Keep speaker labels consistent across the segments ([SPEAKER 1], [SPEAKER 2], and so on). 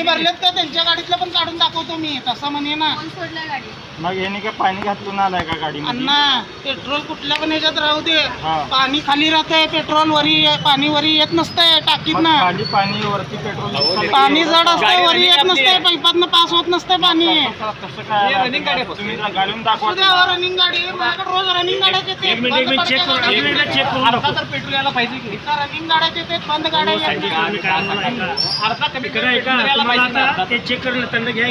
[SPEAKER 1] पाणी भरलेत का त्यांच्या गाडीतलं पण काढून दाखवतो मी, तसं म्हणे ना.
[SPEAKER 2] मग याने काय पाणी घातलं आलाय का गाडी?
[SPEAKER 1] अण्णा पेट्रोल कुठल्या पण ह्याच्यात राहू दे, पाणी खाली राहतंय, पेट्रोल वरी पाणी वरी येत नसतंय टाकीत ना.
[SPEAKER 2] खाली पाणी वरती पेट्रोल,
[SPEAKER 1] पाणी जड असतंय, वरी येत नसतंय, पाईपातनं पास होत नसतंय पाणी.
[SPEAKER 2] कसं काय रनिंग गाडी तुम्ही घालून दाखवा.
[SPEAKER 1] रनिंग गाडी माझ्याकडे रोज रनिंग गाड्याचे ते
[SPEAKER 2] पेट्रोल यायला पाहिजे की
[SPEAKER 1] रनिंग गाड्याचे ते बंद गाड्या
[SPEAKER 2] ते चेक करून त्यांना घ्या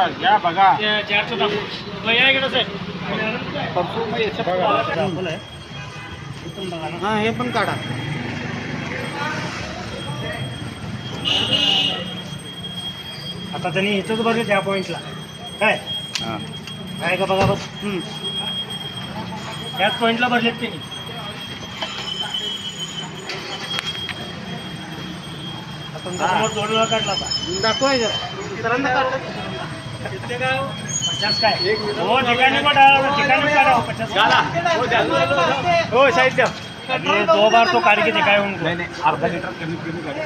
[SPEAKER 2] घ्या बघा.
[SPEAKER 1] हा हे पण काढा.
[SPEAKER 2] आता त्यांनी इथंच बघा त्या पॉइंटला काय काय का बघा बस. त्याच पॉइंटला भरलेत त्यांनी. समोर 2 वेळा काढला होता.
[SPEAKER 1] दाखवायचं दुसऱ्यांदा काढलं.
[SPEAKER 2] 50 काय हो ठिकाणी ठिकाणी काढा 50 हो साहित्य. ये 2 बार तो काढ के दिखाए उनको. नहीं अर्धा लीटर कमी काढ.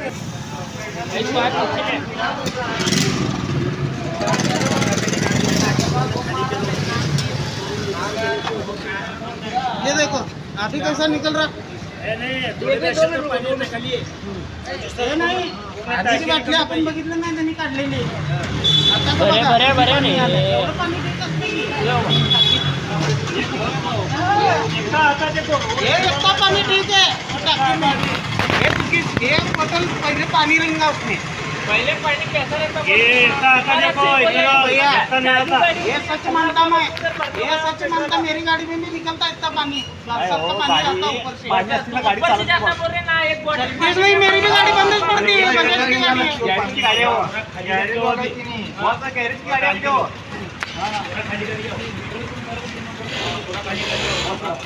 [SPEAKER 1] ये देखो अभी कैसा निकल रहा. नाही आधीची बाटली आपण बघितलं नाही त्यांनी काढलेली. आता एवढं पाणी देत असते की. हे एकटा पाणी ठीक है टाकी में. हे बॉटल पहले पानी रंगा उसने. पहले पानी कैसा रहता है? ये सच मानता मैं, ये सच मानता. मेरी गाड़ी में भी निकलता इतना पानी. पानी आता ऊपर से. नहीं मेरी भी गाड़ी बंद पड़ती है.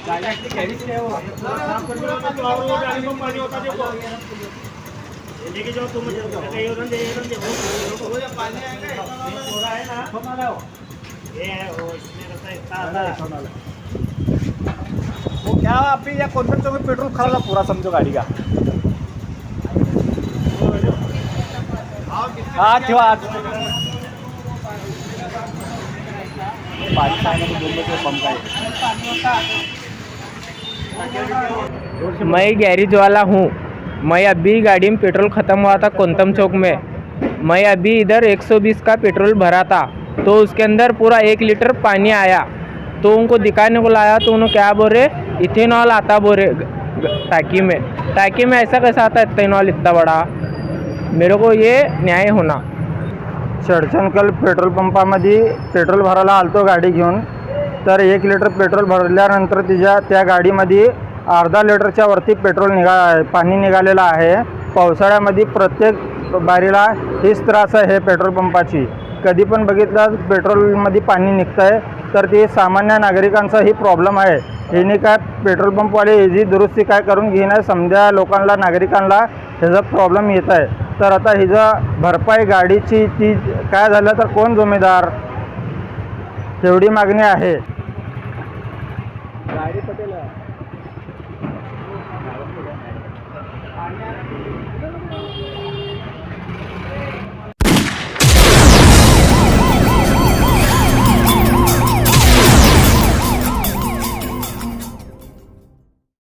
[SPEAKER 1] बजाज की गाड़ी
[SPEAKER 2] लेके जाओ तुम. वो क्या आप या कॉन्सेप्ट में पेट्रोल खराब पूरा समझो गाड़ी का. हाँ ठेवा पानी खाने को बोल के पंप का.
[SPEAKER 3] मैं गैरेज वाला हूँ. मैं अभी गाड़ी में पेट्रोल ख़त्म हुआ था कोंतम चौक में. मैं अभी इधर 120 का पेट्रोल भरा था तो उसके अंदर पूरा 1 लीटर पानी आया. तो उनको दिखाने को लाया तो उन्होंने क्या बोल रहे इथेनॉल आता बोल रहे टाकी में ऐसा कैसा आता इथेनॉल इतना बड़ा. मेरे को ये न्याय होना.
[SPEAKER 2] चडचणकल पेट्रोल पंपामध्ये पेट्रोल भरायला आलतो गाडी घेऊन. तर 1 लिटर पेट्रोल भरल्यानंतर त्या गाडीमध्ये अर्धा लिटरच्या वरती पाणी निघालेलं आहे. पावसाळ्यामध्ये प्रत्येक बारीला हीच त्रास आहे पेट्रोल पंपाची. कधी पण बघितलं पेट्रोलमध्ये पाणी निघतं आहे तर ते सामान्य नागरिकांचाही प्रॉब्लेम आहे. हिने काय पेट्रोल पंपवाले ह्याची दुरुस्ती काय करून घेणार. समजा लोकांना नागरिकांना ह्याचा प्रॉब्लेम येत आहे. तर आता हिचं भरपाई गाडीची ती काय झालं तर कोण जिम्मेदार, तेवढी मागणी आहे.